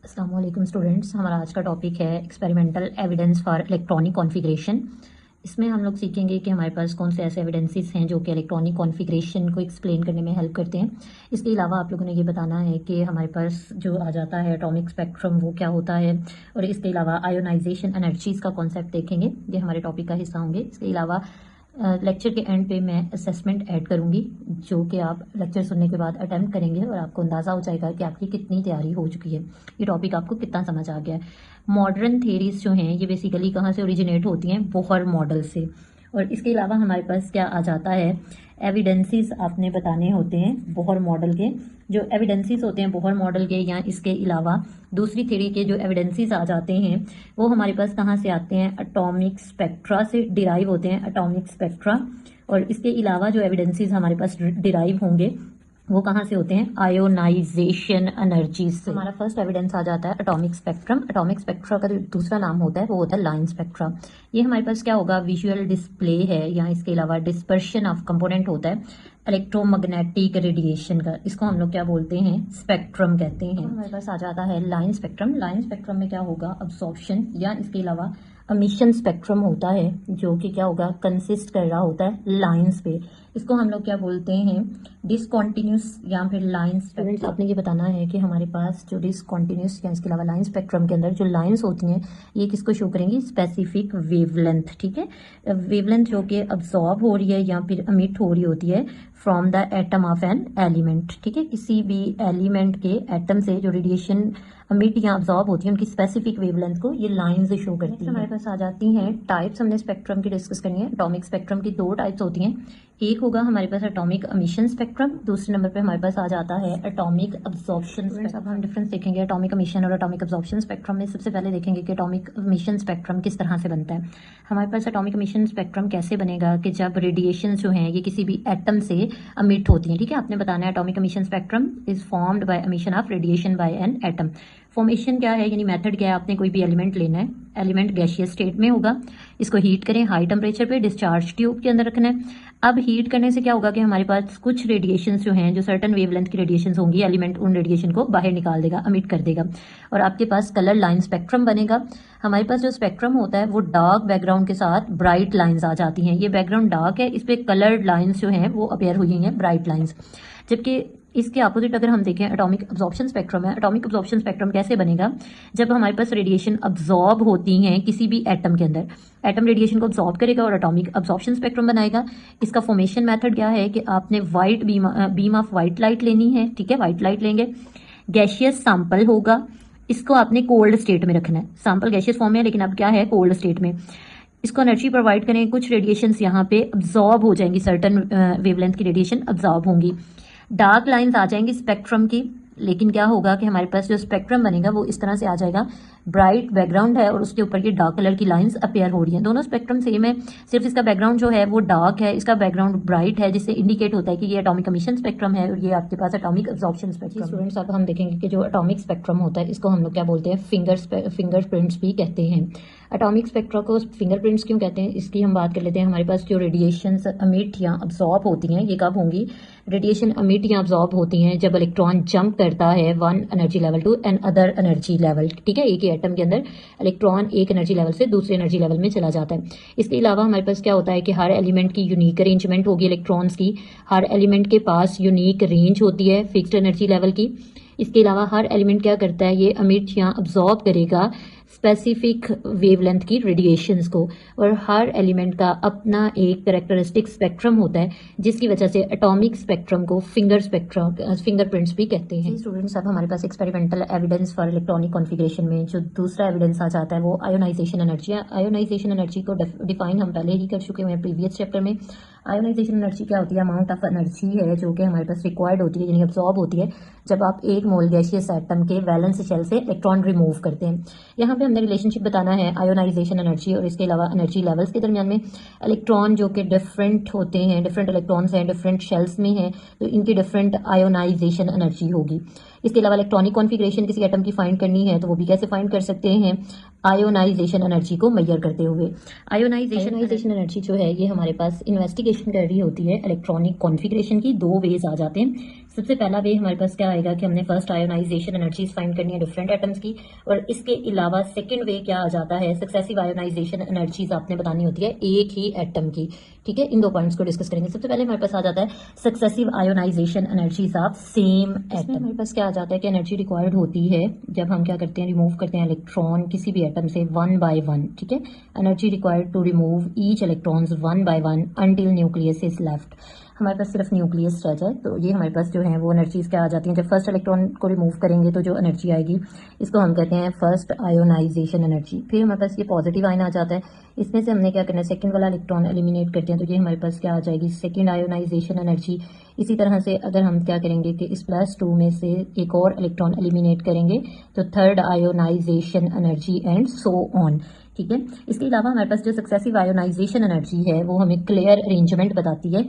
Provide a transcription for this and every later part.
अस्सलाम वालेकुम स्टूडेंट्स, हमारा आज का टॉपिक है experimental evidence for electronic configuration. इसमें हम लोग सीखेंगे कि हमारे पास कौन से ऐसे एविडेंसेस हैं जो कि इलेक्ट्रॉनिक कॉन्फ़िगरेशन को एक्सप्लेन करने में हेल्प करते हैं। इसके अलावा आप लोगों ने ये बताना है कि हमारे पास जो आ जाता है एटॉमिक स्पेक्ट्रम वो क्या होता है, और इसके अलावा आयोनाइजेशन एनर्जीज़ का कॉन्सेप्ट देखेंगे, ये हमारे टॉपिक का हिस्सा होंगे। इसके अलावा लेक्चर के एंड पे मैं असेसमेंट ऐड करूंगी जो कि आप लेक्चर सुनने के बाद अटेम्प्ट करेंगे और आपको अंदाज़ा हो जाएगा कि आपकी कितनी तैयारी हो चुकी है, ये टॉपिक आपको कितना समझ आ गया है। मॉडर्न थेरीज जो हैं ये बेसिकली कहाँ से ओरिजिनेट होती हैं, बोहर मॉडल से। और इसके अलावा हमारे पास क्या आ जाता है, एविडेंसेस आपने बताने होते हैं बोहर मॉडल के। जो एविडेंसेस होते हैं बोहर मॉडल के या इसके अलावा दूसरी थ्योरी के जो एविडेंसेस आ जाते हैं वो हमारे पास कहाँ से आते हैं, एटॉमिक स्पेक्ट्रा से डिराइव होते हैं, एटॉमिक स्पेक्ट्रा। और इसके अलावा जो एविडेंसेस हमारे पास डिराइव होंगे वो कहाँ से होते हैं, आयोनाइजेशन एनर्जी से। हमारा फर्स्ट एविडेंस आ जाता है एटॉमिक स्पेक्ट्रम। एटॉमिक स्पेक्ट्रा का जो दूसरा नाम होता है वो होता है लाइन स्पेक्ट्रा। ये हमारे पास क्या होगा, विजुअल डिस्प्ले है या इसके अलावा डिस्पर्शन ऑफ कंपोनेंट होता है इलेक्ट्रोमैग्नेटिक रेडिएशन का। इसको हम लोग क्या बोलते हैं, स्पेक्ट्रम कहते हैं। हमारे पास आ जाता है लाइन स्पेक्ट्रम। लाइन स्पेक्ट्रम में क्या होगा, अब्सॉर्प्शन या इसके अलावा एमिशन स्पेक्ट्रम होता है जो कि क्या होगा, कंसिस्ट कर रहा होता है लाइंस पे। इसको हम लोग क्या बोलते हैं, डिसकॉन्टिन्यूस या फिर लाइन स्पेक्ट्रम। आपने ये बताना है कि हमारे पास जो डिसकॉन्टिन्यूस या इसके अलावा लाइन स्पेक्ट्रम के अंदर जो लाइंस होती हैं ये किसको शो करेंगी, स्पेसिफिक वेवलेंथ। ठीक है, वेवलेंथ जो कि अब्सॉर्ब हो रही है या फिर अमिट हो रही होती है from the atom of an element. ठीक है, किसी भी एलिमेंट के एटम से जो रेडिएशन अमिट या अब्सॉर्ब होती है उनकी स्पेसिफिक वेवलेंथ को ये लाइंस शो करती है। हमारे पास आ जाती हैं टाइप्स, हमने स्पेक्ट्रम की डिस्कस करनी है। एटॉमिक स्पेक्ट्रम की दो टाइप्स होती हैं, एक होगा हमारे पास एटॉमिक एमिशन स्पेक्ट्रम, दूसरे नंबर पे हमारे पास आ जाता है एटॉमिक अब्सॉर्प्शन स्पेक्ट्रम। अब हम डिफरेंस देखेंगे एटॉमिक एमिशन और एटॉमिक अब्सॉर्प्शन स्पेक्ट्रम में। सबसे पहले देखेंगे कि एटॉमिक एमिशन स्पेक्ट्रम किस तरह से बनता है। हमारे पास एटॉमिक एमिशन स्पेक्ट्रम कैसे बनेगा कि जब रेडिएशन जो है ये किसी भी एटम से अमिट होती हैं। ठीक है, आपने बताना है atomic emission spectrum is formed by emission of radiation by an atom. Formation क्या है, यानी मेथड क्या है, आपने कोई भी एलिमेंट लेना है, एलिमेंट गैसियस स्टेट में होगा, इसको हीट करें हाई टेम्परेचर पे, डिस्चार्ज ट्यूब के अंदर रखना है। अब हीट करने से क्या होगा कि हमारे पास कुछ रेडिएशंस जो हैं, जो सर्टन वेवलेंथ की रेडिएशंस होंगी, एलिमेंट उन रेडिएशन को बाहर निकाल देगा, अमिट कर देगा, और आपके पास कलर लाइन स्पेक्ट्रम बनेगा। हमारे पास जो स्पेक्ट्रम होता है वो डार्क बैकग्राउंड के साथ ब्राइट लाइंस आ जाती हैं। ये बैकग्राउंड डार्क है, इस पे कलर्ड लाइंस जो हैं वो अपेयर हुई हैं, ब्राइट लाइंस। जबकि इसके अपोजिट अगर हम देखें एटॉमिक अब्सॉर्प्शन स्पेक्ट्रम है। एटॉमिक अब्सॉर्प्शन स्पेक्ट्रम कैसे बनेगा, जब हमारे पास रेडिएशन अब्सॉर्ब होती हैं किसी भी एटम के अंदर, एटम रेडिएशन को अब्सॉर्ब करेगा और एटॉमिक अब्सॉर्प्शन स्पेक्ट्रम बनाएगा। इसका फॉर्मेशन मेथड क्या है कि आपने white beam of white light लेनी है। ठीक है, व्हाइट लाइट लेंगे, गैसियस सैंपल होगा, इसको आपने कोल्ड स्टेट में रखना है। सैंपल गैसियस फॉर्म में है लेकिन अब क्या है, कोल्ड स्टेट में। इसको एनर्जी प्रोवाइड करें, कुछ रेडिएशंस यहाँ पे अब्सॉर्ब हो जाएंगी, सर्टन वेवलेंथ की रेडिएशन अब्सॉर्ब होंगी, डार्क लाइंस आ जाएंगी स्पेक्ट्रम की। लेकिन क्या होगा कि हमारे पास जो स्पेक्ट्रम बनेगा वो इस तरह से आ जाएगा, ब्राइट बैकग्राउंड है और उसके ऊपर ये डार्क कलर की लाइंस अपेयर हो रही हैं। दोनों स्पेक्ट्रम सेम है, सिर्फ इसका बैकग्राउंड जो है वो डार्क है, इसका बैकग्राउंड ब्राइट है, जिससे इंडिकेट होता है कि ये एटॉमिक एमिशन स्पेक्ट्रम है और ये आपके पास एटॉमिक अब्सॉर्प्शन स्पेक्ट्रम। स्टूडेंट्स अब हम देखेंगे कि जो एटॉमिक स्पेक्ट्रम होता है इसको हम लोग क्या बोलते हैं, फिंगरप्रिंट्स भी कहते हैं। एटॉमिक स्पेक्ट्रा को फिंगरप्रिंट्स क्यों कहते हैं, इसकी हम बात कर लेते हैं। हमारे पास जो रेडिएशन अमिट या अब्सॉर्ब होती हैं ये कब होंगी, रेडिएशन अमिट या अब्सॉर्ब होती हैं जब इलेक्ट्रॉन जंप करता है one energy level to another energy level. ठीक है, एक ही एटम के अंदर इलेक्ट्रॉन एक एनर्जी लेवल से दूसरे एनर्जी लेवल में चला जाता है। इसके अलावा हमारे पास क्या होता है कि हर एलिमेंट की यूनिक अरेंजमेंट होगी इलेक्ट्रॉन्स की, हर एलिमेंट के पास यूनिक रेंज होती है फिक्स्ड एनर्जी लेवल की। इसके अलावा हर एलिमेंट क्या करता है, ये अमिट या अब्सॉर्ब करेगा स्पेसिफिक वेवलेंथ की रेडिएशंस को, और हर एलिमेंट का अपना एक कैरेक्टरिस्टिक स्पेक्ट्रम होता है जिसकी वजह से एटॉमिक स्पेक्ट्रम को फिंगरप्रिंट्स भी कहते हैं। स्टूडेंट्स अब हमारे पास experimental evidence for electronic configuration में जो दूसरा एविडेंस आ जाता है वो आयोनाइजेशन एनर्जी है। आयोनाइजेशन एनर्जी को डिफाइन हम पहले ही कर चुके हैं प्रीवियस चैप्टर में। आयोनाइजेशन एनर्जी क्या होती है, अमाउंट ऑफ एनर्जी है जो कि हमारे पास रिक्वायर्ड होती है, यानी अब्सॉर्ब होती है जब आप एक मोल गैसियस एटम के वैलेंस शेल से इलेक्ट्रॉन रिमूव करते हैं। यहाँ पे हमने रिलेशनशिप बताना है आयोनाइजेशन एनर्जी और इसके अलावा एनर्जी लेवल्स के दरमियान में। इलेक्ट्रॉन जो कि डिफरेंट होते हैं, डिफरेंट इलेक्ट्रॉन्स हैं, डिफरेंट शेल्स में हैं, तो इनकी डिफरेंट आयोनाइजेशन एनर्जी होगी। इसके अलावा इलेक्ट्रॉनिक कॉन्फ़िगरेशन किसी एटम की फाइंड करनी है तो वो भी कैसे फाइंड कर सकते हैं, आयोनाइजेशन एनर्जी को मेजर करते हुए। आयोनाइजेशन एनर्जी जो है ये हमारे पास इन्वेस्टिगेशन कर रही होती है इलेक्ट्रॉनिक कॉन्फ़िगरेशन की। दो वेज आ जाते हैं। सबसे पहला वे हमारे पास क्या आएगा कि हमने फर्स्ट आयोनाइजेशन एनर्जीज फाइंड करनी है डिफरेंट एटम्स की, और इसके अलावा सेकंड वे क्या आ जाता है, सक्सेसिव आयोनाइजेशन एनर्जीज आपने बतानी होती है एक ही एटम की। ठीक है, इन दो पॉइंट्स को डिस्कस करेंगे। सबसे पहले हमारे पास आ जाता है successive ionization energies of same atom. हमारे पास क्या आ जाता है कि एनर्जी रिक्वायर्ड होती है जब हम क्या करते हैं, रिमूव करते हैं इलेक्ट्रॉन किसी भी एटम से वन बाय वन। ठीक है, energy required to remove each electrons one by one until nucleus is left. हमारे पास सिर्फ न्यूक्लियस रह जाए तो ये हमारे पास जो है वो एनर्जीज क्या आ जाती हैं। जब फर्स्ट इलेक्ट्रॉन को रिमूव करेंगे तो जो एनर्जी आएगी इसको हम कहते हैं फर्स्ट आयोनाइजेशन एनर्जी। फिर हमारे पास ये पॉजिटिव आयन आ जाता है, इसमें से हमने क्या करना है, सेकंड वाला इलेक्ट्रॉन एलिमिनेट करते हैं तो ये हमारे पास क्या आ जाएगी, सेकंड आयोनाइजेशन एनर्जी। इसी तरह से अगर हम क्या करेंगे कि इस +2 में से एक और इलेक्ट्रॉन एलिमिनेट करेंगे तो third ionization energy and so on. ठीक है, इसके अलावा हमारे पास जो सक्सेसिव आयोनाइजेशन एनर्जी है वो हमें क्लियर अरेंजमेंट बताती है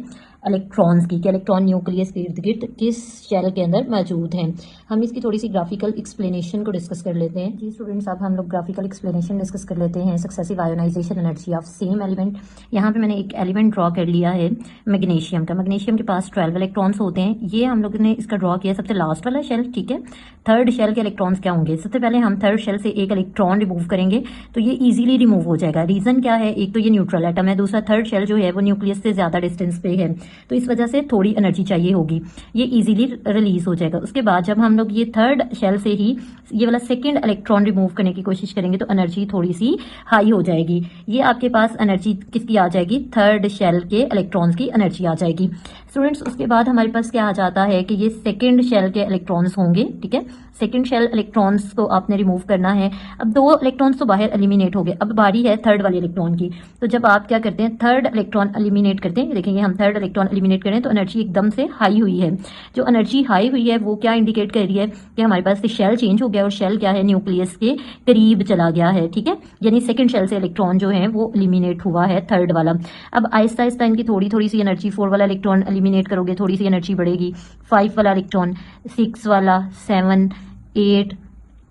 इलेक्ट्रॉन्स की, कि इलेक्ट्रॉन न्यूक्लियस के इर्द गिर्द किस शेल के अंदर मौजूद हैं। हम इसकी थोड़ी सी ग्राफिकल एक्सप्लेनेशन को डिस्कस कर लेते हैं। जी स्टूडेंट्स, अब हम लोग ग्राफिकल एक्सप्लेनेशन डिस्कस कर लेते हैं successive ionization energy of same element. यहाँ पे मैंने एक एलिमेंट ड्रॉ कर लिया है मैग्नीशियम का। मैग्नीशियम के पास 12 इलेक्ट्रॉन्स होते हैं। ये हम लोग ने इसका ड्रॉ किया सबसे लास्ट वाला शेल। ठीक है, थर्ड शेल के इलेक्ट्रॉन्स क्या होंगे, सबसे पहले हम थर्ड शेल से एक इलेक्ट्रॉन रिमूव करेंगे तो ये इजीली रिमूव हो जाएगा। रीजन क्या है, एक तो ये न्यूट्रल एटम है, दूसरा थर्ड शेल जो है वो न्यूक्लियस से ज्यादा डिस्टेंस पे है तो इस वजह से थोड़ी एनर्जी चाहिए होगी, ये इजीली रिलीज हो जाएगा। उसके बाद जब हम लोग ये थर्ड शेल से ही ये वाला सेकंड इलेक्ट्रॉन रिमूव करने की कोशिश करेंगे तो एनर्जी थोड़ी सी हाई हो जाएगी। ये आपके पास एनर्जी किसकी आ जाएगी, थर्ड शेल के इलेक्ट्रॉन्स की एनर्जी आ जाएगी। स्टूडेंट्स, उसके बाद हमारे पास क्या आ जाता है कि ये सेकंड शेल के इलेक्ट्रॉन्स होंगे। ठीक है, सेकंड शेल इलेक्ट्रॉन्स को आपने रिमूव करना है। अब 2 इलेक्ट्रॉन्स तो बाहर एलिमिनेट हो गए, अब बारी है थर्ड वाले इलेक्ट्रॉन की। तो जब आप क्या करते हैं, थर्ड इलेक्ट्रॉन एलिमिनेट करते हैं, देखेंगे हम थर्ड इलेक्ट्रॉन एलिमिनेट करें तो एनर्जी एकदम से हाई हुई है। जो एनर्जी हाई हुई है वो क्या इंडिकेट कर रही है कि हमारे पास शेल चेंज हो गया और शेल क्या है, न्यूक्लियस के करीब चला गया है। ठीक है, यानी सेकंड शेल से इलेक्ट्रॉन जो है वो एलिमिनेट हुआ है थर्ड वाला। अब आहिस्ता आहिस्ता इनकी थोड़ी थोड़ी सी एनर्जी, 4 वाला इलेक्ट्रॉन एलिमिनेट करोगे थोड़ी सी एनर्जी बढ़ेगी, 5 वाला इलेक्ट्रॉन, 6 वाला, 7, 8,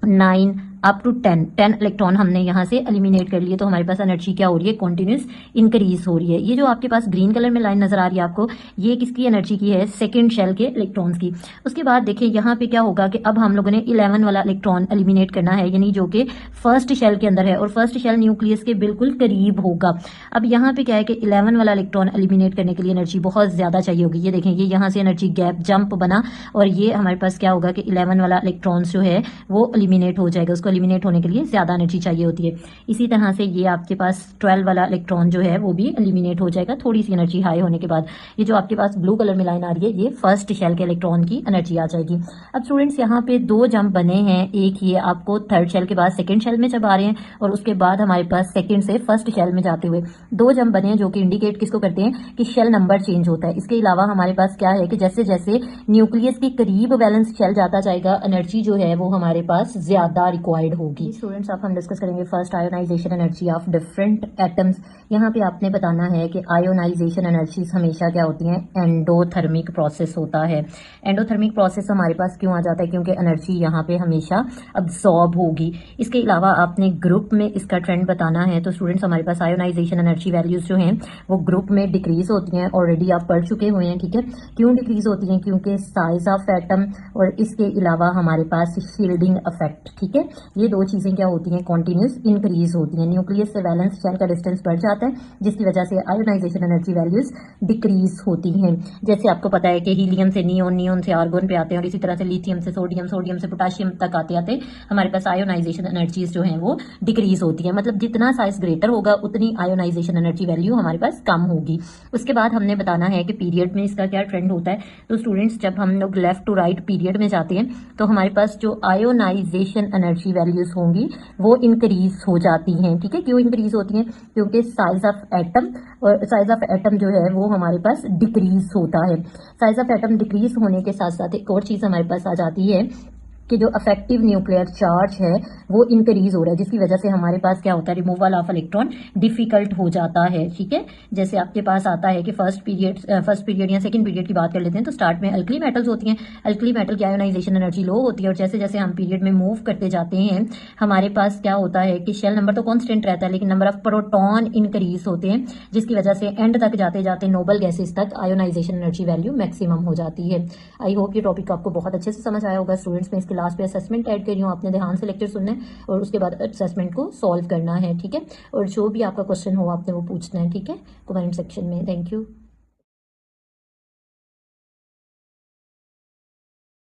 9 अप टू 10 इलेक्ट्रॉन हमने यहाँ से एलिमिनेट कर लिए तो हमारे पास एनर्जी क्या हो रही है, कॉन्टिन्यूस इंक्रीज हो रही है। ये जो आपके पास ग्रीन कलर में लाइन नजर आ रही है आपको, ये किसकी एनर्जी की है, सेकंड शेल के इलेक्ट्रॉन्स की। उसके बाद देखिए यहाँ पे क्या होगा कि अब हम लोगों ने 11 वाला इलेक्ट्रॉन एलिमिनेट करना है, यानी जो कि फर्स्ट शेल के अंदर है और फर्स्ट शेल न्यूक्लियस के बिल्कुल करीब होगा। अब यहाँ पे क्या है कि 11 वाला इलेक्ट्रॉन एलिमिनेट करने के लिए एनर्जी बहुत ज्यादा चाहिए होगी। ये देखें, ये यहाँ से एनर्जी गैप जंप बना और ये हमारे पास क्या होगा कि 11 वाला इलेक्ट्रॉन्स जो है वो एलिमिनेट हो जाएगा। उसको एलिमिनेट होने के लिए ज्यादा एनर्जी चाहिए होती है। इसी तरह से ये आपके पास 12 वाला इलेक्ट्रॉन जो है वो भी एलिमिनेट हो जाएगा थोड़ी सी एनर्जी हाई होने के बाद। ये जो आपके पास ब्लू कलर में लाइन आ रही है, ये फर्स्ट शेल के इलेक्ट्रॉन की एनर्जी आ जाएगी। अब स्टूडेंट्स, यहाँ पे 2 जंप बने हैं, एक ये आपको थर्ड शेल के बाद सेकंड शेल में जब आ रहे हैं और उसके बाद हमारे पास सेकंड से फर्स्ट शेल में जाते हुए 2 जंप बने हैं जो कि इंडिकेट किसको करते हैं कि शेल नंबर चेंज होता है। इसके अलावा हमारे पास क्या है कि जैसे जैसे न्यूक्लियस के करीब बैलेंस शेल जाता जाएगा, एनर्जी जो है वो हमारे पास ज्यादा रिक्वायर्ड होगी। स्टूडेंट्स, अब हम डिस्कस करेंगे first ionization energy of different atoms. यहाँ पे आपने बताना है कि आयोनाइजेशन एनर्जीज हमेशा क्या होती हैं, एंडोथर्मिक प्रोसेस होता है। एंडोथर्मिक प्रोसेस हमारे पास क्यों आ जाता है, क्योंकि एनर्जी यहाँ पे हमेशा अब्सॉर्ब होगी। इसके अलावा आपने ग्रुप में इसका ट्रेंड बताना है तो स्टूडेंट्स, हमारे पास आयोनाइजेशन एनर्जी वैल्यूज जो हैं वो ग्रुप में डिक्रीज होती हैं, ऑलरेडी आप पढ़ चुके हुए हैं। ठीक है, क्यों डिक्रीज होती हैं, क्योंकि साइज ऑफ एटम और इसके अलावा हमारे पास शील्डिंग इफेक्ट। ठीक है, ये 2 चीजें क्या होती हैं, कॉन्टिन्यूस इंक्रीज होती हैं। न्यूक्लियस से वैलेंस शेल का डिस्टेंस बढ़ जाता है जिसकी वजह से आयोनाइजेशन एनर्जी वैल्यूज डिक्रीज होती हैं। जैसे आपको पता है कि हीलियम से नियोन, नियोन से आर्गोन पे आते हैं और इसी तरह से लिथियम से सोडियम, सोडियम से पोटाशियम तक आते आते हमारे पास आयोनाइजेशन एनर्जीज जो हैं वो डिक्रीज होती है। मतलब जितना साइज ग्रेटर होगा उतनी आयोनाइजेशन एनर्जी वैल्यू हमारे पास कम होगी। उसके बाद हमने बताना है कि पीरियड में इसका क्या ट्रेंड होता है। तो स्टूडेंट्स, जब हम लोग लेफ्ट टू राइट पीरियड में जाते हैं तो हमारे पास जो आयोनाइजेशन एनर्जी वैल्यूज होंगी वो इंक्रीज हो जाती हैं। ठीक है, क्यों इंक्रीज होती हैं, क्योंकि साइज ऑफ एटम और साइज ऑफ एटम जो है वो हमारे पास डिक्रीज होता है। साइज ऑफ एटम डिक्रीज होने के साथ साथ एक और चीज हमारे पास आ जाती है कि जो अफेक्टिव न्यूक्लियर चार्ज है वो इंक्रीज हो रहा है, जिसकी वजह से हमारे पास क्या होता है, रिमूवल ऑफ इलेक्ट्रॉन डिफिकल्ट हो जाता है। ठीक है, जैसे आपके पास आता है कि फर्स्ट पीरियड या सेकंड पीरियड की बात कर लेते हैं, तो स्टार्ट में अल्कली मेटल्स होती हैं। अल्कली मेटल की आयोनाइजेशन एनर्जी लो होती है, और जैसे जैसे हम पीरियड में मूव करते जाते हैं हमारे पास क्या होता है कि शेल नंबर तो कॉन्स्टेंट रहता है, लेकिन नंबर ऑफ प्रोटॉन इंक्रीज होते हैं, जिसकी वजह से एंड तक जाते जाते नोबल गैसेस तक आयोनाइजेशन एनर्जी वैल्यू मैक्सिमम हो जाती है। आई होप ये टॉपिक आपको बहुत अच्छे से समझ आया होगा स्टूडेंट्स। में इसके लास्ट पे असेसमेंट ऐड कर रही हूँ, आपने ध्यान से लेक्चर सुनना है और उसके बाद असेसमेंट को सॉल्व करना है। ठीक है, और जो भी आपका क्वेश्चन हो आपने वो पूछना है। ठीक है, कमेंट सेक्शन में। Thank you.